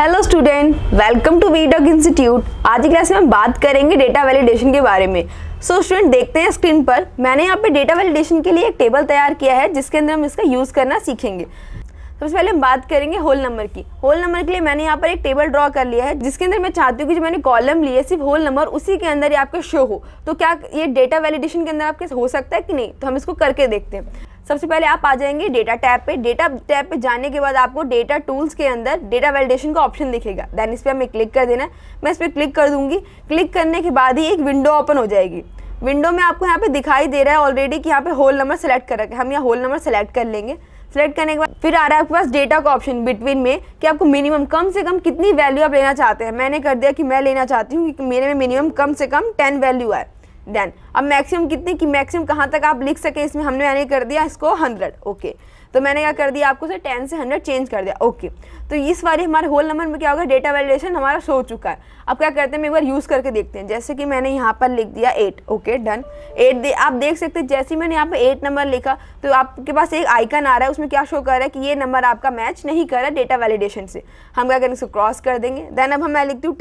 Hello student, welcome to वीडॉक institute. आज की क्लास में हम बात करेंगे डेटा वैलिडेशन के बारे में। स्टूडेंट देखते हैं स्क्रीन पर, मैंने यहाँ पे डेटा वैलिडेशन के लिए एक टेबल तैयार किया है जिसके अंदर हम इसका यूज़ करना सीखेंगे। सबसे पहले हम बात करेंगे होल नंबर की। होल नंबर के लिए मैंने यहाँ पर एक टेबल ड्रॉ कर लिया है जिसके अंदर मैं चाहती हूँ कि जो मैंने कॉलम लिए सिर्फ होल नंबर उसी के अंदर ही आपके शो हो। तो क्या ये डेटा वैलिडेशन के अंदर आपके हो सकता है कि नहीं, तो हम इसको करके देखते हैं। सबसे पहले आप आ जाएंगे डेटा टैब पे। डेटा टैब पे जाने के बाद आपको डेटा टूल्स के अंदर डेटा वैलिडेशन का ऑप्शन दिखेगा। देन इस पर हमें क्लिक कर देना है। मैं इस पर क्लिक कर दूंगी। क्लिक करने के बाद ही एक विंडो ओपन हो जाएगी। विंडो में आपको यहाँ पे दिखाई दे रहा है ऑलरेडी कि यहाँ पे होल नंबर सेलेक्ट कर रखा है। हम यहाँ होल नंबर सेलेक्ट कर लेंगे। सेलेक्ट करने के बाद फिर आ रहा है आपके पास डेटा का ऑप्शन बिटवीन में कि आपको मिनिमम कम से कम कितनी वैल्यू आप लेना चाहते हैं। मैंने कर दिया कि मैं लेना चाहती हूँ कि मेरे में मिनिमम कम से कम 10 वैल्यू आए। देन अब मैक्सिमम कितनी की मैक्सिमम कहाँ तक आप लिख सकें, इसमें मैंने कर दिया इसको 100। ओके, तो मैंने क्या कर दिया, आपको से 10 से 100 चेंज कर दिया। ओके, तो इस बार हमारे होल नंबर में क्या होगा, डेटा वैलिडेशन हमारा शो चुका है। अब क्या करते हैं, हम एक बार यूज़ करके देखते हैं। जैसे कि मैंने यहाँ पर लिख दिया 8। Okay done. 8 आप देख सकते हैं जैसे ही मैंने यहाँ पे 8 नंबर लिखा तो आपके पास एक आइकन आ रहा है, उसमें क्या शो कर रहा है कि ये नंबर आपका मैच नहीं कर रहा डेटा वैलिडेशन से। हम क्या करेंगे, इसको क्रॉस कर देंगे। देन अब मैं लिखती हूँ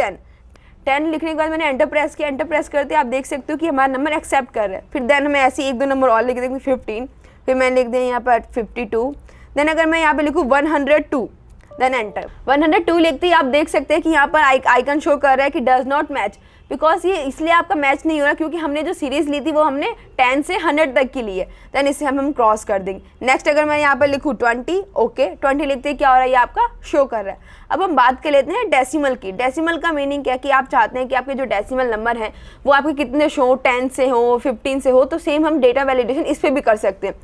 10 लिखने के बाद मैंने एंटर प्रेस किया। एंटर प्रेस करते आप देख सकते हो कि हमारा नंबर एक्सेप्ट कर रहा है। फिर देन मैं ऐसे एक दो नंबर और लिख देंगे 15। फिर मैंने लिख दिया यहाँ पर 52। देन अगर मैं यहाँ पे लिखूँ 102, देन एंटर। 102 लिखते ही आप देख सकते हैं कि यहाँ पर आइकन शो कर रहा है कि डज नॉट मैच। बिकॉज ये इसलिए आपका मैच नहीं हो रहा क्योंकि हमने जो सीरीज ली थी वो हमने 10 से 100 तक की ली है। देन इसे हम क्रॉस कर देंगे। नेक्स्ट अगर मैं यहाँ पर लिखूँ 20, ओके 20 लिखते ही क्या हो रहा है, ये आपका शो कर रहा है। अब हम बात कर लेते हैं डेसिमल की। डेसिमल का मीनिंग क्या है कि आप चाहते हैं कि आपके जो डेसिमल नंबर हैं वो आपके कितने शो, 10 से हो, 15 से हो। तो सेम हम डेटा वैलिडेशन इस पर भी कर सकते हैं।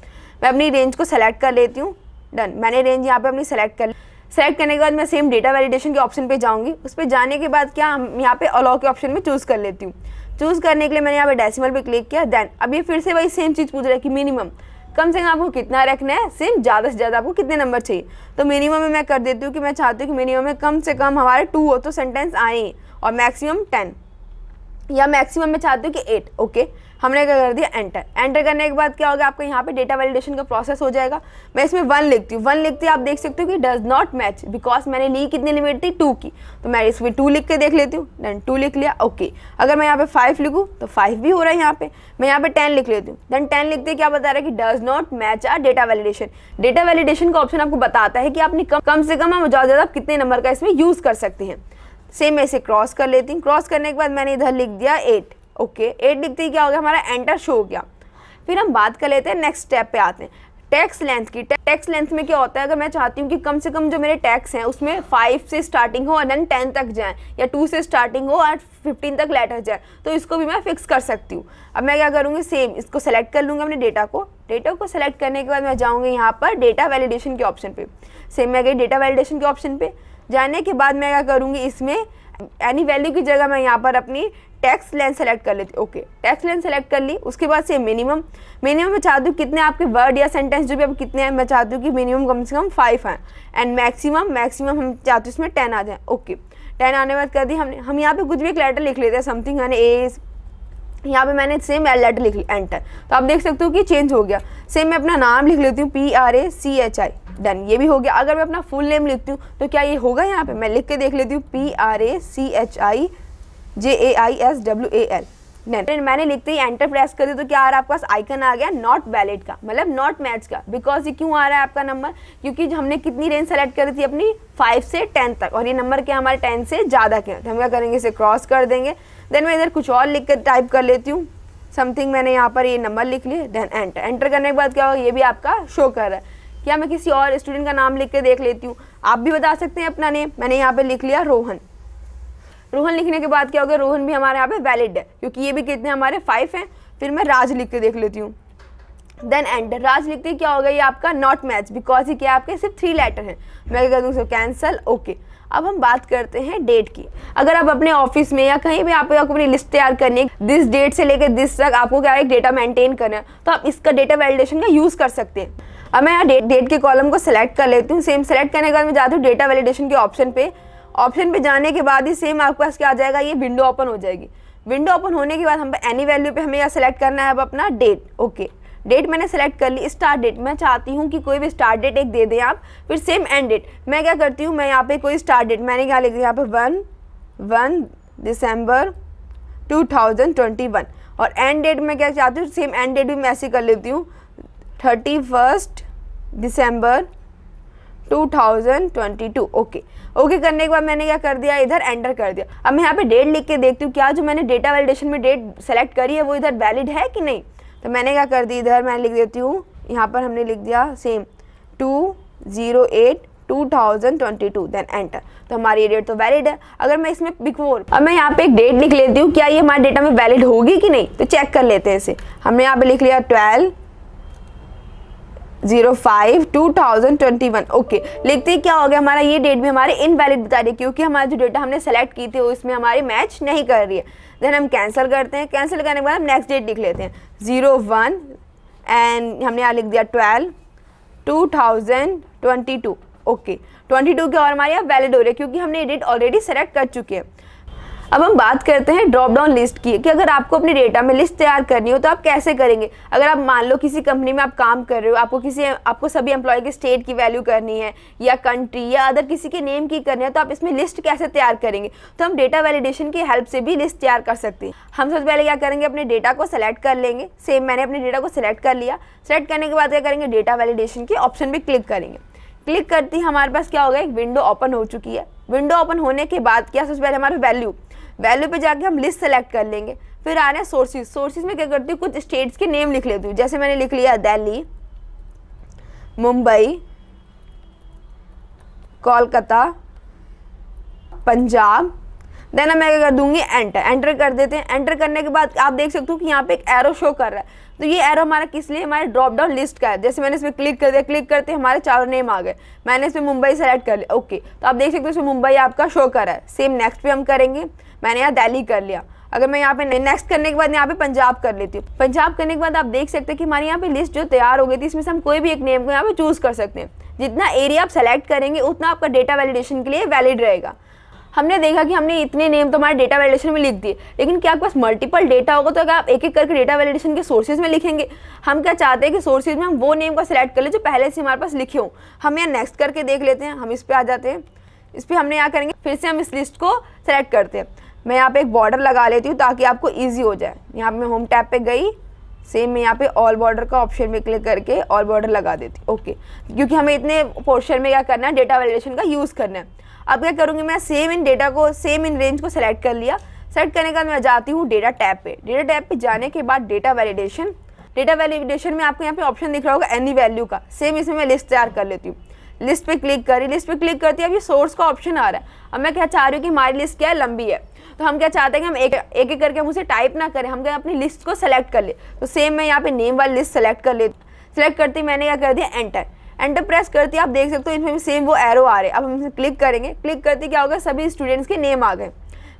मैं अपनी रेंज को सेलेक्ट कर लेती हूँ। डन, मैंने रेंज यहाँ पे अपनी सेलेक्ट कर ली। सेलेक्ट करने के बाद मैं सेम डेटा वैलिडेशन के ऑप्शन पे जाऊंगी। उस पर जाने के बाद क्या हम यहाँ पे अलाउ के ऑप्शन में चूज़ कर लेती हूँ। चूज़ करने के लिए मैंने यहाँ पे डेसिमल पे क्लिक किया। देन अब ये फिर से वही सेम चीज़ पूछ रहा है कि मिनिमम कम से कम आपको कितना रखना है, सेम ज़्यादा से ज़्यादा आपको कितने नंबर चाहिए। तो मिनिमम में मैं कर देती हूँ कि मैं चाहती हूँ कि मिनिमम में कम से कम हमारे 2 हो तो सेंटेंस आए, और मैक्सिमम 10, या मैक्सिमम में चाहती हूँ कि 8। ओके, हमने क्या कर दिया, एंटर। एंटर करने के बाद क्या होगा, आपको यहाँ पे डेटा वैलिडेशन का प्रोसेस हो जाएगा। मैं इसमें 1 लिखती हूँ। 1 लिखते ही आप देख सकते हो कि डज नॉट मैच, बिकॉज मैंने ली कितनी लिमिट थी, 2 की। तो मैं इसमें 2 लिख के देख लेती हूँ। देन 2 लिख लिया। ओके, अगर मैं यहाँ पे 5 लिखूँ तो 5 भी हो रहा है यहाँ पे। मैं यहाँ पे 10 लिख लेती हूँ। देन 10 लिखते क्या बता रहा है कि does not match a data validation. Data validation का ऑप्शन आपको बताता है कि आपने कम से कम ज़्यादा कितने नंबर का इसमें यूज़ कर सकते हैं। सेम ऐसे क्रॉस कर लेती हूँ। क्रॉस करने के बाद मैंने इधर लिख दिया 8। ओके, 8 लिखते ही क्या हो गया, हमारा एंटर शो हो गया। फिर हम बात कर लेते हैं नेक्स्ट स्टेप पे आते हैं, टेक्स्ट लेंथ की। टेक्स्ट लेंथ में क्या होता है, अगर मैं चाहती हूँ कि कम से कम जो मेरे टेक्स्ट हैं उसमें 5 से स्टार्टिंग हो और देन 10 तक जाएँ, या 2 से स्टार्टिंग हो और 15 तक लेटर जाए, तो इसको भी मैं फिक्स कर सकती हूँ। अब मैं क्या करूँगी, सेम इसको सेलेक्ट कर लूँगी अपने डेटा को सेलेक्ट करने के बाद मैं जाऊँगी यहाँ पर डेटा वैलिडेशन के ऑप्शन पे। सेम मैं गई डेटा वैलिडेशन के ऑप्शन पे। जाने के बाद मैं क्या करूँगी, इसमें एनी वैल्यू की जगह मैं यहाँ पर अपनी टेक्स्ट लेंथ सेलेक्ट कर लेती हूँ। ओके, टेक्स्ट लेंथ सेलेक्ट कर ली। उसके बाद से मिनिमम मैं चाहती हूँ कितने आपके वर्ड या सेंटेंस जो भी आप कितने हैं, मैं चाहती हूँ कि मिनिमम कम से कम 5 आए। एंड मैक्सिमम हम चाहते हैं इसमें 10 आ जाए। ओके, 10 आने बाद कर दी हमने। हम यहाँ पे कुछ भी एक लेटर लिख लेते हैं, समथिंग मैंने ए, यहाँ पे मैंने सेम लेटर लिख लिया, एंटर। तो आप देख सकते हो कि चेंज हो गया। सेम मैं अपना नाम लिख लेती हूँ PRACHI। डन, ये भी हो गया। अगर मैं अपना फुल नेम लिखती हूँ तो क्या ये होगा, यहाँ पे मैं लिख के देख लेती हूँ PRACHIJAISWAL। मैंने लिखते ही एंटर प्रेस कर दी तो क्या आ रहा है, आपके पास आइकन आ गया नॉट वैलिड का, मतलब नॉट मैच का। बिकॉज ये क्यों आ रहा है आपका नंबर, क्योंकि हमने कितनी रेंज सेलेक्ट करी थी अपनी 5 से 10 तक, और ये नंबर क्या हमारे 10 से ज़्यादा के। तो हम क्या करेंगे, इसे क्रॉस कर देंगे। देन मैं इधर कुछ और लिख कर टाइप कर लेती हूँ, समथिंग मैंने यहाँ पर ये नंबर लिख लिया। Then enter. एंटर करने के बाद क्या होगा, ये भी आपका शो कर रहा है। क्या मैं किसी और स्टूडेंट का नाम लिख के देख लेती हूँ, आप भी बता सकते हैं अपना नेम। मैंने यहाँ पे लिख लिया रोहन। रोहन लिखने के बाद क्या हो गया, रोहन भी हमारे यहाँ पे वैलिड है क्योंकि ये भी कितने हमारे 5 हैं। फिर मैं राज लिख के देख लेती हूँ। Then enter. राज लिखते ही क्या होगा, ये आपका नॉट मैच, बिकॉज ये क्या आपके सिर्फ 3 लेटर हैं। मैं क्या कर दूँ, कैंसल। ओके, अब हम बात करते हैं डेट की। अगर आप अपने ऑफिस में या कहीं भी आपको अपनी लिस्ट तैयार करनी है, दिस डेट से लेकर दिस तक आपको क्या एक डेटा मेंटेन करना है, तो आप इसका डेटा वैलिडेशन का यूज़ कर सकते हैं। अब मैं यहाँ डेट के कॉलम को सेलेक्ट कर लेती हूँ। सेम सेलेक्ट करने के बाद मैं जाती हूँ डेटा वैलिडेशन के ऑप्शन पे। ऑप्शन पे जाने के बाद ही सेम आपके पास क्या आ जाएगा, ये विंडो ओपन हो जाएगी। विंडो ओपन होने के बाद हम एनी वैल्यू पे हमें यहाँ सेलेक्ट करना है अब अपना डेट। ओके, डेट मैंने सेलेक्ट कर ली, स्टार्ट डेट मैं चाहती हूँ कि कोई भी स्टार्ट डेट एक दे दें आप, फिर सेम एंड डेट। मैं क्या करती हूँ, मैं यहाँ पे कोई स्टार्ट डेट मैंने क्या लिख दिया यहाँ पे 1 दिसंबर 2021 और एंड डेट मैं क्या चाहती हूँ, सेम एंड डेट भी मैं ऐसे कर लेती हूँ 31 दिसंबर 2022। ओके करने के बाद मैंने क्या कर दिया, इधर एंटर कर दिया। अब मैं यहाँ पे डेट लिख के देखती हूँ क्या जो मैंने डेटा वैलिडेशन में डेट सेलेक्ट करी है वो इधर वैलिड है कि नहीं। तो मैंने क्या कर दी, इधर मैं लिख देती हूँ, यहाँ पर हमने लिख दिया सेम 2/08/2022 देन एंटर। तो हमारी ये डेट तो वैलिड है। अगर मैं इसमें बिफोर, अब मैं यहाँ पे एक डेट लिख लेती हूँ, क्या ये हमारे डेटा में वैलिड होगी कि नहीं, तो चेक कर लेते हैं इसे। हमने यहाँ पे लिख लिया 12/05/2021। ओके, लिखते ही क्या हो गया, हमारा ये डेट भी हमारे इनवैलिड बता रही है क्योंकि हमारा जो डेटा हमने सेलेक्ट की थी वो इसमें हमारी मैच नहीं कर रही है। देन हम कैंसिल करते हैं, कैंसिल करने के बाद हम नेक्स्ट डेट लिख लेते हैं 01 एंड हमने यहाँ लिख दिया 12/2022। ओके, 22 की और हमारे यहाँ वैलिड हो रही है क्योंकि हमने ये डेट ऑलरेडी सेलेक्ट कर चुके हैं। अब हम बात करते हैं ड्रॉप डाउन लिस्ट की कि अगर आपको अपने डेटा में लिस्ट तैयार करनी हो तो आप कैसे करेंगे। अगर आप मान लो किसी कंपनी में आप काम कर रहे हो, आपको सभी एम्प्लॉय के स्टेट की वैल्यू करनी है या कंट्री या अदर किसी के नेम की करनी है, तो आप इसमें लिस्ट कैसे तैयार करेंगे। तो हम डेटा वैलिडेशन की हेल्प से भी लिस्ट तैयार कर सकते हैं। हम सबसे पहले क्या करेंगे, अपने डेटा को सेलेक्ट कर लेंगे। सेम मैंने अपने डेटा को सेलेक्ट कर लिया। सेलेक्ट करने के बाद क्या करेंगे, डेटा वैलिडेशन के ऑप्शन पर क्लिक करेंगे। क्लिक करते ही हमारे पास क्या होगा, एक विंडो ओपन हो चुकी है। विंडो ओपन होने के बाद क्या, सबसे पहले हमारे वैल्यू पे जाके हम लिस्ट सेलेक्ट कर लेंगे। फिर आ रहे हैं सोर्सेज में क्या करती हूँ, कुछ स्टेट्स के नेम लिख लेती हूँ। जैसे मैंने लिख लिया दिल्ली, मुंबई, कोलकाता, पंजाब। देन मैं क्या कर दूंगी, एंटर कर देते हैं। एंटर करने के बाद आप देख सकते हो कि यहाँ पे एक एरो शो कर रहा है। तो ये एरो हमारा किस लिए, हमारे ड्रॉप डाउन लिस्ट का है। जैसे मैंने इसमें क्लिक कर दिया, क्लिक करते हमारे चारों नेम आ गए। मैंने इसमें मुंबई सेलेक्ट कर लिया। ओके, तो आप देख सकते हो इसमें मुंबई आपका शो कर रहा है। सेम नेक्स्ट पे हम करेंगे। मैंने यहाँ दिल्ली कर लिया। अगर मैं यहाँ पे नेक्स्ट करने के बाद यहाँ पे पंजाब कर लेती हूँ। पंजाब करने के बाद आप देख सकते हैं कि हमारे यहाँ पे लिस्ट जो तैयार हो गई थी, इसमें से हम कोई भी एक नेम को यहाँ पे चूज कर सकते हैं। जितना एरिया आप सेलेक्ट करेंगे उतना आपका डेटा वैलिडेशन के लिए वैलिड रहेगा। हमने देखा कि हमने इतने नेम तो हमारे डेटा वैलिडेशन में लिख दिए, लेकिन क्या आपके पास मल्टीपल डेटा होगा तो अगर आप एक एक करके डेटा वैलिडेशन के सोर्सेज में लिखेंगे। हम क्या चाहते हैं कि सोर्सेज में हम वो नेम को सिलेक्ट कर ले जो पहले से हमारे पास लिखे हों। हम यहाँ नेक्स्ट करके देख लेते हैं। हम इस पर आ जाते हैं। इस पर हमने यहाँ करेंगे, फिर से हम इस लिस्ट को सेलेक्ट करते हैं। मैं यहाँ पे एक बॉर्डर लगा लेती हूँ ताकि आपको ईजी हो जाए। यहाँ पे मैं होम टैब पे गई, सेम मैं यहाँ पे ऑल बॉर्डर का ऑप्शन में क्लिक करके ऑल बॉर्डर लगा देती हूँ। ओके, क्योंकि हमें इतने पोर्शन में क्या करना है, डेटा वैलिडेशन का यूज़ करना है। अब क्या करूँगी, मैं सेम इन रेंज को सेलेक्ट कर लिया। सेलेक्ट करने के बाद मैं जाती हूँ डेटा टैब पे। डेटा टैब पे जाने के बाद डेटा वैलिडेशन में आपको यहाँ पे ऑप्शन दिख रहा होगा एनी वैल्यू का। सेम इसमें मैं लिस्ट तैयार कर लेती हूँ। लिस्ट पे क्लिक करी, लिस्ट पे क्लिक करती है, अभी सोर्स का ऑप्शन आ रहा है। अब मैं क्या चाह रही हूँ कि हमारी लिस्ट क्या है, लंबी है। तो हम क्या चाहते हैं कि हम एक एक करके हम उसे टाइप ना करें, हम क्या अपनी लिस्ट को सेलेक्ट कर ले। तो सेम मैं यहाँ पे नेम वाली लिस्ट सेलेक्ट कर लेती। सेलेक्ट करती मैंने क्या कर दिया, एंटर प्रेस करती है। आप देख सकते हो इसमें भी सेम वो एरो आ रहे हैं। अब हम इसे क्लिक करेंगे। क्लिक करते क्या होगा, सभी स्टूडेंट्स के नेम आ गए।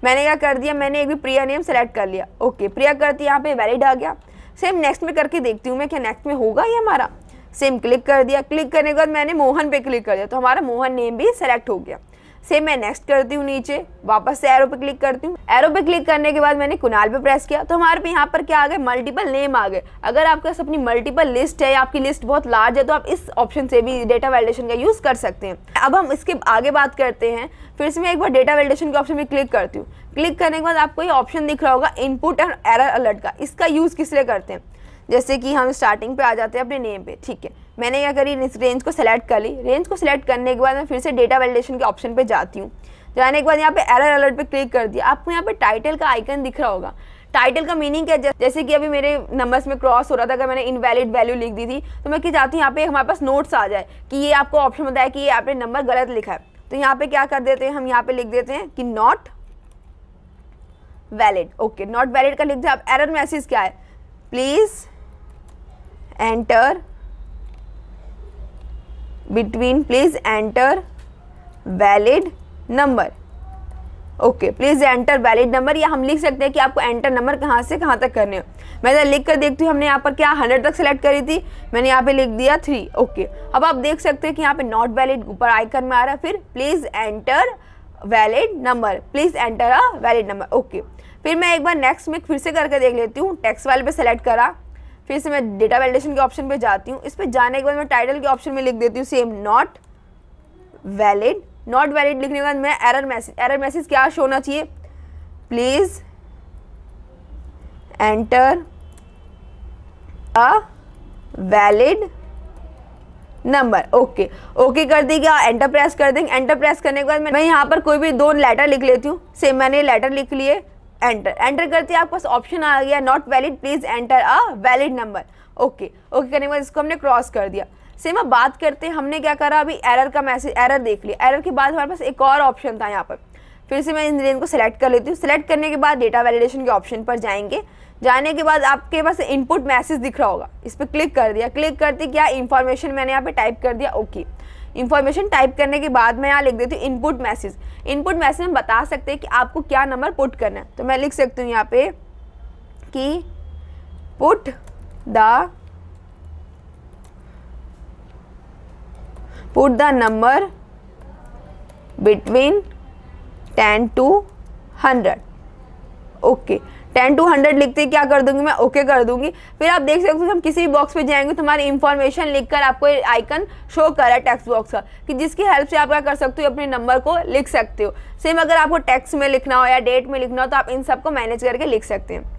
मैंने क्या कर दिया, मैंने एक भी प्रिया नेम सेलेक्ट कर लिया। ओके, प्रिया करती यहाँ पे वैलिड आ गया। सेम नेक्स्ट में करके देखती हूँ मैं, क्या नेक्स्ट में होगा ये हमारा। सेम क्लिक कर दिया। क्लिक करने के बाद मैंने मोहन पे क्लिक कर दिया, तो हमारा मोहन नेम भी सेलेक्ट हो गया। सेम मैं नेक्स्ट करती हूँ, नीचे वापस से एरो पे क्लिक करती हूँ। एरो पे क्लिक करने के बाद मैंने कुणाल पे प्रेस किया, तो हमारे पे यहाँ पर क्या आ गए, मल्टीपल नेम आ गए। अगर आपके पास अपनी मल्टीपल लिस्ट है या आपकी लिस्ट बहुत लार्ज है तो आप इस ऑप्शन से भी डेटा वैलिडेशन का यूज़ कर सकते हैं। अब हम इसके आगे बात करते हैं। फिर से मैं एक बार डेटा वैलिडेशन के ऑप्शन में क्लिक करती हूँ। क्लिक करने के बाद आपको ये ऑप्शन दिख रहा होगा इनपुट एंड एरर अलर्ट का। इसका यूज़ किस लिए करते हैं, जैसे कि हम स्टार्टिंग पे आ जाते हैं अपने नेम पे। ठीक है, मैंने क्या करी, इस रेंज को सेलेक्ट कर ली। रेंज को सेलेक्ट करने के बाद मैं फिर से डेटा वैलिडेशन के ऑप्शन पे जाती हूँ। जाने के बाद यहाँ पे एरर अलर्ट पे क्लिक कर दिया। आपको यहाँ पे टाइटल का आइकन दिख रहा होगा। टाइटल का मीनिंग क्या है, जैसे कि अभी मेरे नंबर्स में क्रॉस हो रहा था, अगर मैंने इनवैलिड वैल्यू लिख दी थी तो मैं क्या चाहती हूँ, यहाँ पे हमारे पास नोट्स आ जाए कि ये आपको ऑप्शन बताया कि ये आपने नंबर गलत लिखा है। तो यहाँ पे क्या कर देते हैं, हम यहाँ पे लिख देते हैं कि not valid. Okay, not valid का लिख दिया। अब एरर मैसेज क्या है, please enter valid number. Okay, please enter valid number, या हम लिख सकते हैं कि आपको एंटर नंबर कहाँ से कहाँ तक करने हो। मैं इधर लिख कर देखती हूँ, हमने यहाँ पर क्या 100 तक सेलेक्ट करी थी, मैंने यहाँ पे लिख दिया 3। ओके, अब आप देख सकते हैं कि यहाँ पे नॉट वैलिड ऊपर आइकन में आ रहा है। फिर please enter valid number, please enter a valid number. Okay, फिर मैं एक बार नेक्स्ट में फिर से करके देख लेती हूँ। टेक्स्ट वाले पे सेलेक्ट करा, फिर से मैं डेटा वैलिडेशन के ऑप्शन पे जाती हूँ। इस पे जाने के बाद मैं टाइटल के ऑप्शन में लिख देती हूँ same not valid. Not valid लिखने के बाद मैं एरर मैसेज क्या शो होना चाहिए, please enter a valid number. Okay कर दी, क्या एंटर प्रेस कर देंगे। एंटर प्रेस करने के बाद मैं यहाँ पर कोई भी 2 लेटर लिख लेती हूँ। सेम मैंने लेटर लिख लिए, एंटर करते ही आपके पास ऑप्शन आ गया not valid, please enter a valid number. Okay करने के बाद इसको हमने क्रॉस कर दिया। सेम अब बात करते हैं हमने क्या करा, अभी एरर का मैसेज, एरर देख लिया। एरर के बाद हमारे पास एक और ऑप्शन था यहाँ पर, फिर से मैं इन लेन को सिलेक्ट कर लेती हूँ। सिलेक्ट करने के बाद डेटा वैलिडेशन के ऑप्शन पर जाएंगे। जाने के बाद आपके पास इनपुट मैसेज दिख रहा होगा, इस पर क्लिक कर दिया। क्लिक करते क्या इन्फॉर्मेशन मैंने यहाँ पे टाइप कर दिया। ओके इन्फॉर्मेशन टाइप करने के बाद मैं यहाँ लिख देती हूँ इनपुट मैसेज। इनपुट मैसेज में बता सकते हैं कि आपको क्या नंबर पुट करना है, तो मैं लिख सकती हूँ यहाँ पे कि put the number between 10 to 100। Okay 10 to 100 लिखते क्या कर दूंगी मैं, ओके कर दूंगी। फिर आप देख सकते हो हम किसी भी बॉक्स पे जाएंगे तो हमारी इंफॉर्मेशन लिखकर आपको आइकन शो कर रहा है टेक्स्ट बॉक्स का, कि जिसकी हेल्प से आप क्या कर सकते हो, अपने नंबर को लिख सकते हो। सेम अगर आपको टेक्स्ट में लिखना हो या डेट में लिखना हो तो आप इन सबको मैनेज करके लिख सकते हैं।